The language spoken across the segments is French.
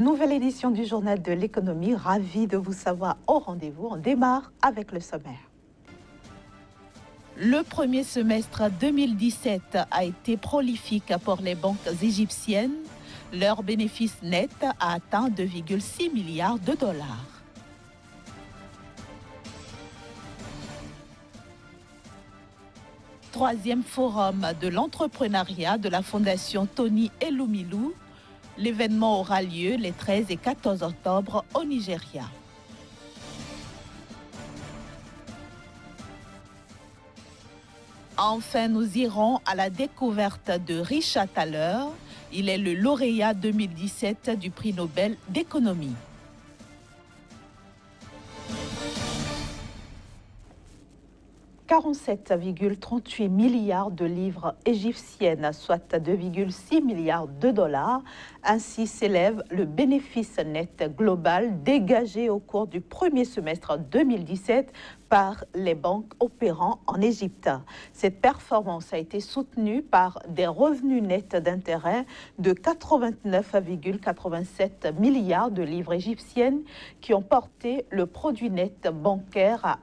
Nouvelle édition du Journal de l'économie, ravi de vous savoir au rendez-vous. On démarre avec le sommaire. Le premier semestre 2017 a été prolifique pour les banques égyptiennes. Leur bénéfice net a atteint 2,6 milliards de dollars. Troisième forum de l'entrepreneuriat de la Fondation Tony Elumelu. L'événement aura lieu les 13 et 14 octobre au Nigeria. Enfin, nous irons à la découverte de Richard Thaler. Il est le lauréat 2017 du prix Nobel d'économie. « 47,38 milliards de livres égyptiennes, soit 2,6 milliards de dollars. Ainsi s'élève le bénéfice net global dégagé au cours du premier semestre 2017 par les banques opérant en Égypte. Cette performance a été soutenue par des revenus nets d'intérêt de 89,87 milliards de livres égyptiennes qui ont porté le produit net bancaire à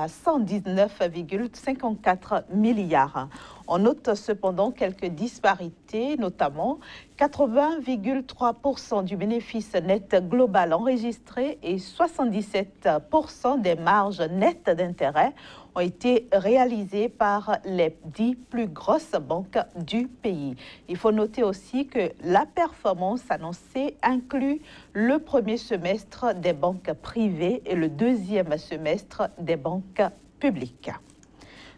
119,54 milliards. On note cependant quelques disparités, notamment 80,3% du bénéfice net global enregistré et 77% des marges nettes d'intérêt ont été réalisées par les 10 plus grosses banques du pays. Il faut noter aussi que la performance annoncée inclut le premier semestre des banques privées et le deuxième semestre des banques publiques.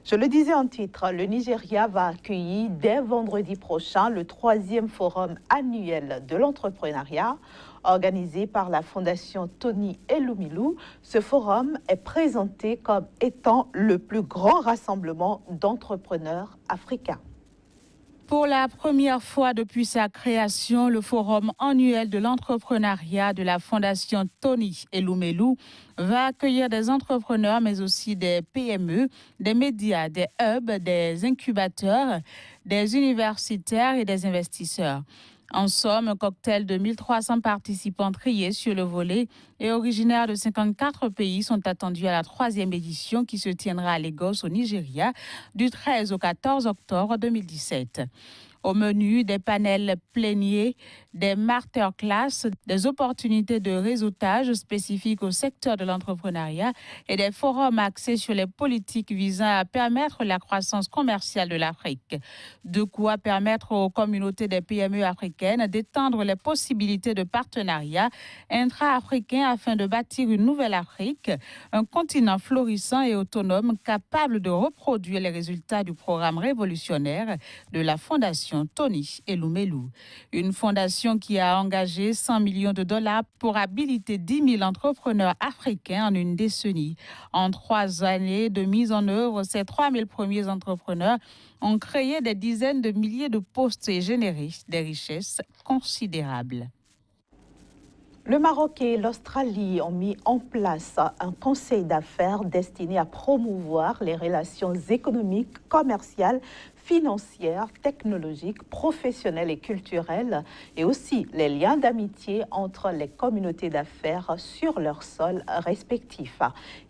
Je le disais en titre, le Nigeria va accueillir dès vendredi prochain le 3e forum annuel de l'entrepreneuriat organisé par la Fondation Tony Elumelu. Ce forum est présenté comme étant le plus grand rassemblement d'entrepreneurs africains. Pour la première fois depuis sa création, le Forum annuel de l'entrepreneuriat de la Fondation Tony Elumelu va accueillir des entrepreneurs, mais aussi des PME, des médias, des hubs, des incubateurs, des universitaires et des investisseurs. En somme, un cocktail de 1300 participants triés sur le volet et originaires de 54 pays sont attendus à la 3e édition qui se tiendra à Lagos, au Nigeria, du 13 au 14 octobre 2017. Au menu, des panels pléniers, des masterclass, des opportunités de réseautage spécifiques au secteur de l'entrepreneuriat et des forums axés sur les politiques visant à permettre la croissance commerciale de l'Afrique. De quoi permettre aux communautés des PME africaines d'étendre les possibilités de partenariat intra-africain afin de bâtir une nouvelle Afrique, un continent florissant et autonome capable de reproduire les résultats du programme révolutionnaire de la Fondation Tony Elumelu. Une fondation qui a engagé 100 millions de dollars pour habiliter 10 000 entrepreneurs africains en une décennie. En 3 années de mise en œuvre, ces 3 000 premiers entrepreneurs ont créé des dizaines de milliers de postes et généré des richesses considérables. Le Maroc et l'Australie ont mis en place un conseil d'affaires destiné à promouvoir les relations économiques, commerciales, financières, technologiques, professionnelles et culturelles, et aussi les liens d'amitié entre les communautés d'affaires sur leur sol respectif.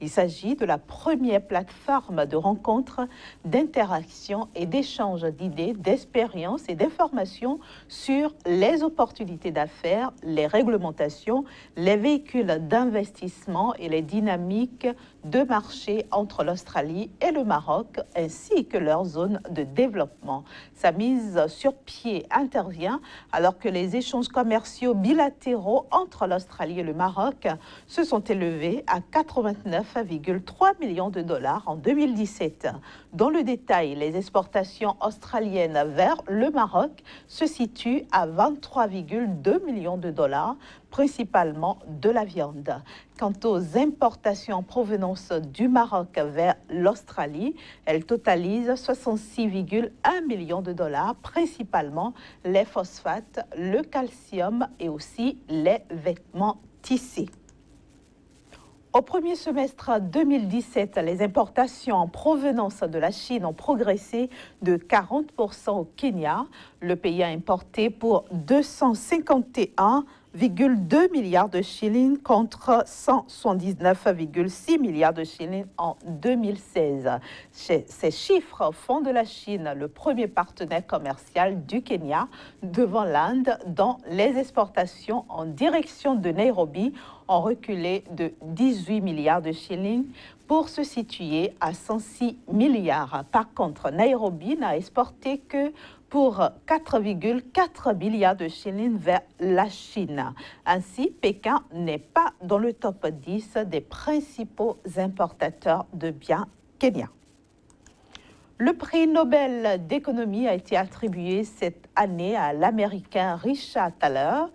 Il s'agit de la première plateforme de rencontres, d'interaction et d'échange d'idées, d'expériences et d'informations sur les opportunités d'affaires, les réglementations, les véhicules d'investissement et les dynamiques de marché entre l'Australie et le Maroc, ainsi que leur zone de développement. Sa mise sur pied intervient alors que les échanges commerciaux bilatéraux entre l'Australie et le Maroc se sont élevés à 89,3 millions de dollars en 2017. Dans le détail, les exportations australiennes vers le Maroc se situent à 23,2 millions de dollars, principalement de la viande. Quant aux importations en provenance du Maroc vers l'Australie, elles totalisent 66,1 millions de dollars, principalement les phosphates, le calcium et aussi les vêtements tissés. Au premier semestre 2017, les importations en provenance de la Chine ont progressé de 40% au Kenya. Le pays a importé pour 251 100,2 milliards de shillings contre 179,6 milliards de shillings en 2016. Ces chiffres font de la Chine le premier partenaire commercial du Kenya devant l'Inde, dont les exportations en direction de Nairobi ont reculé de 18 milliards de shillings pour se situer à 106 milliards. Par contre, Nairobi n'a exporté que pour 4,4 milliards de shillings vers la Chine. Ainsi, Pékin n'est pas dans le top 10 des principaux importateurs de biens kenyans. Le prix Nobel d'économie a été attribué cette année à l'Américain Richard Thaler,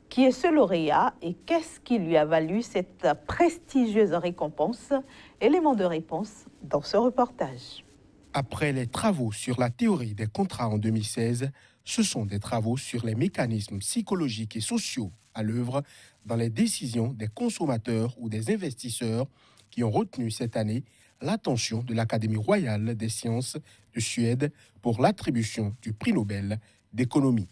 qui est ce lauréat et qu'est-ce qui lui a valu cette prestigieuse récompense? Élément de réponse dans ce reportage. Après les travaux sur la théorie des contrats en 2016, ce sont des travaux sur les mécanismes psychologiques et sociaux à l'œuvre dans les décisions des consommateurs ou des investisseurs qui ont retenu cette année l'attention de l'Académie royale des sciences de Suède pour l'attribution du prix Nobel d'économie.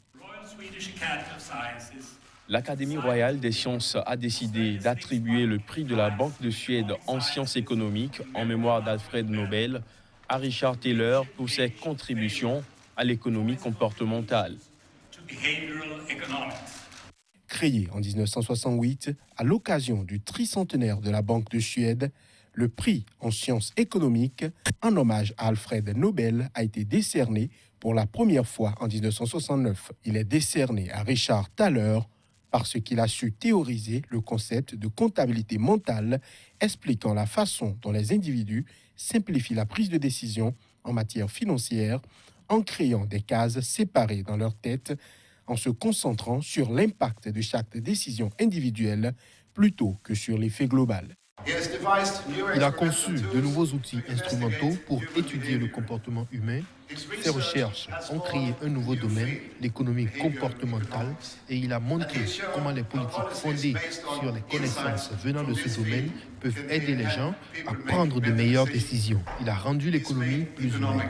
L'Académie royale des sciences a décidé d'attribuer le prix de la Banque de Suède en sciences économiques en mémoire d'Alfred Nobel à Richard Thaler pour ses contributions à l'économie comportementale. Créé en 1968, à l'occasion du tricentenaire de la Banque de Suède, le prix en sciences économiques, en hommage à Alfred Nobel, a été décerné pour la première fois en 1969. Il est décerné à Richard Thaler parce qu'il a su théoriser le concept de comptabilité mentale, expliquant la façon dont les individus simplifient la prise de décision en matière financière en créant des cases séparées dans leur tête, en se concentrant sur l'impact de chaque décision individuelle plutôt que sur l'effet global. Il a conçu de nouveaux outils instrumentaux pour étudier le comportement humain. Ses recherches ont créé un nouveau domaine, l'économie comportementale, et il a montré comment les politiques fondées sur les connaissances venant de ce domaine peuvent aider les gens à prendre de meilleures décisions. Il a rendu l'économie plus humaine.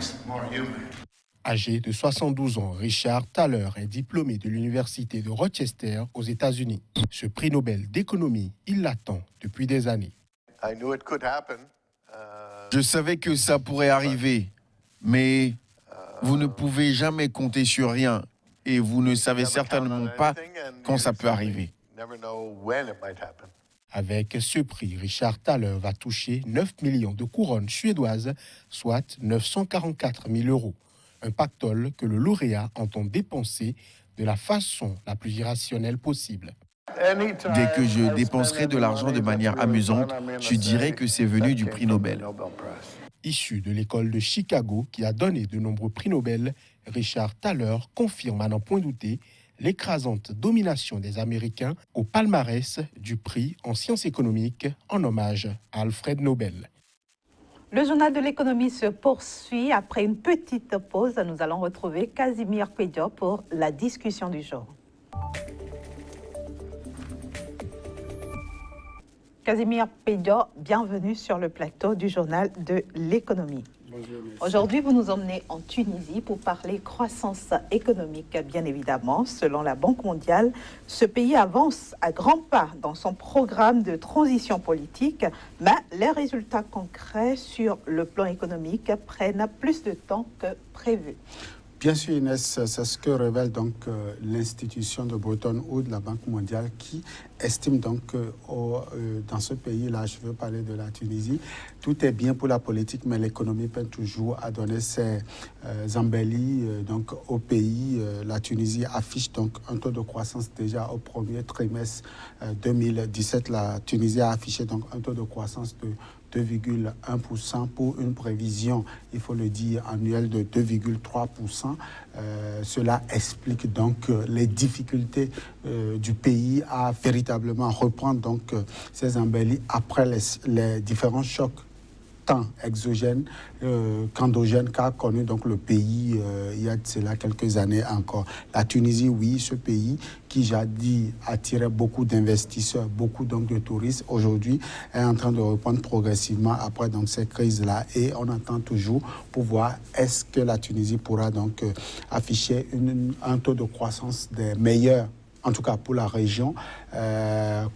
Âgé de 72 ans, Richard Thaler est diplômé de l'Université de Rochester aux États-Unis. Ce prix Nobel d'économie, il l'attend depuis des années. Je savais que ça pourrait arriver, mais vous ne pouvez jamais compter sur rien et vous ne savez certainement pas quand ça peut arriver. Avec ce prix, Richard Thaler va toucher 9 millions de couronnes suédoises, soit 944 000 euros. Un pactole que le lauréat entend dépenser de la façon la plus irrationnelle possible. Dès que je dépenserai de l'argent de manière amusante, je dirai que c'est venu du prix Nobel. Issu de l'école de Chicago qui a donné de nombreux prix Nobel, Richard Thaler confirme à n'en point douter l'écrasante domination des Américains au palmarès du prix en sciences économiques en hommage à Alfred Nobel. Le journal de l'économie se poursuit. Après une petite pause, nous allons retrouver Casimir Pédio pour la discussion du jour. Casimir Pédio, bienvenue sur le plateau du journal de l'économie. Aujourd'hui, vous nous emmenez en Tunisie pour parler croissance économique, bien évidemment. Selon la Banque mondiale, ce pays avance à grands pas dans son programme de transition politique, mais les résultats concrets sur le plan économique prennent plus de temps que prévu. Bien sûr, Inès, c'est ce que révèle donc l'institution de Bretton Woods, la Banque mondiale, qui estime donc que dans ce pays-là, je veux parler de la Tunisie, tout est bien pour la politique, mais l'économie peine toujours à donner ses embellies donc au pays. La Tunisie affiche donc un taux de croissance déjà au premier trimestre 2017. La Tunisie a affiché donc un taux de croissance de 2,1% pour une prévision, il faut le dire, annuelle de 2,3%. Cela explique donc les difficultés du pays à véritablement reprendre donc ses embellies après les différents chocs tant exogènes qu'endogènes qu'a connu donc le pays il y a de cela quelques années encore. La Tunisie, oui, ce pays qui jadis attirait beaucoup d'investisseurs, beaucoup donc de touristes, aujourd'hui est en train de reprendre progressivement après donc ces crises-là, et on attend toujours pour voir est-ce que la Tunisie pourra donc afficher un taux de croissance des meilleurs en tout cas pour la région,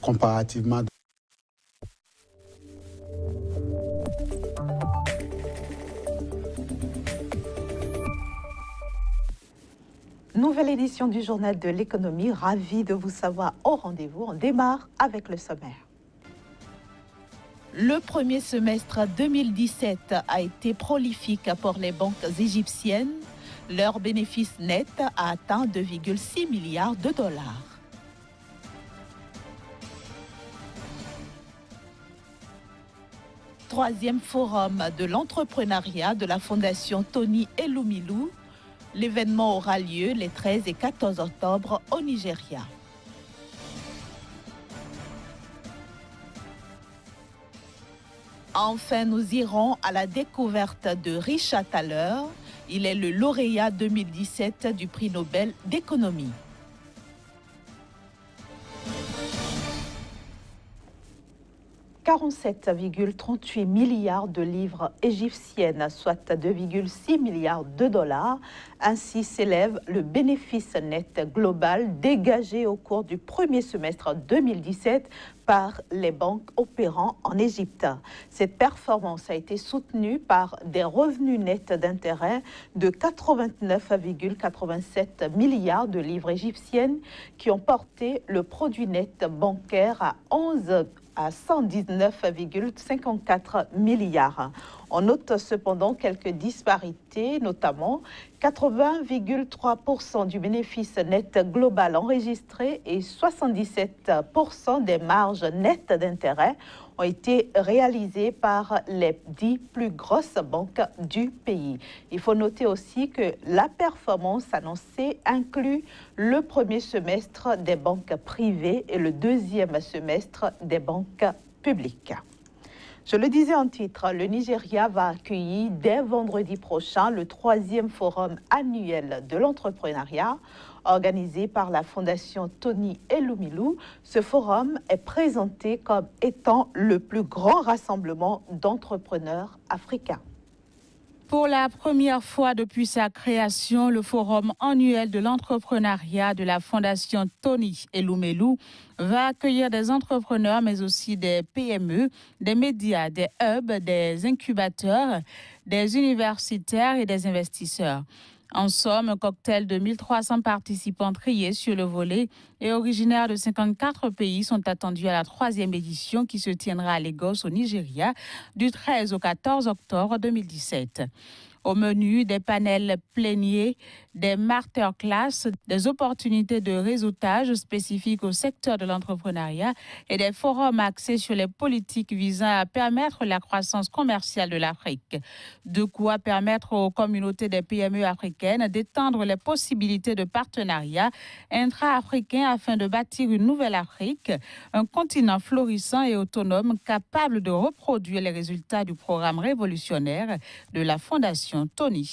comparativement. Nouvelle édition du Journal de l'économie, ravi de vous savoir au rendez-vous. On démarre avec le sommaire. Le premier semestre 2017 a été prolifique pour les banques égyptiennes. Leur bénéfice net a atteint 2,6 milliards de dollars. Troisième forum de l'entrepreneuriat de la Fondation Tony Elumelu. L'événement aura lieu les 13 et 14 octobre au Nigeria. Enfin, nous irons à la découverte de Richard Thaler. Il est le lauréat 2017 du prix Nobel d'économie. « 47,38 milliards de livres égyptiennes, soit 2,6 milliards de dollars. Ainsi s'élève le bénéfice net global dégagé au cours du premier semestre 2017 par les banques opérant en Égypte. Cette performance a été soutenue par des revenus nets d'intérêt de 89,87 milliards de livres égyptiennes qui ont porté le produit net bancaire à 119,54 milliards. On note cependant quelques disparités, notamment 80,3% du bénéfice net global enregistré et 77% des marges nettes d'intérêt ont été réalisées par les 10 plus grosses banques du pays. Il faut noter aussi que la performance annoncée inclut le premier semestre des banques privées et le deuxième semestre des banques publiques. Je le disais en titre, le Nigeria va accueillir dès vendredi prochain le 3e forum annuel de l'entrepreneuriat organisé par la Fondation Tony Elumelu. Ce forum est présenté comme étant le plus grand rassemblement d'entrepreneurs africains. Pour la première fois depuis sa création, le forum annuel de l'entrepreneuriat de la Fondation Tony Elumelu va accueillir des entrepreneurs, mais aussi des PME, des médias, des hubs, des incubateurs, des universitaires et des investisseurs. En somme, un cocktail de 1300 participants triés sur le volet et originaires de 54 pays sont attendus à la 3e édition qui se tiendra à Lagos, au Nigeria, du 13 au 14 octobre 2017. Au menu, des panels pléniers, des masterclass, des opportunités de réseautage spécifiques au secteur de l'entrepreneuriat et des forums axés sur les politiques visant à permettre la croissance commerciale de l'Afrique. De quoi permettre aux communautés des PME africaines d'étendre les possibilités de partenariat intra-africain afin de bâtir une nouvelle Afrique, un continent florissant et autonome capable de reproduire les résultats du programme révolutionnaire de la Fondation Tony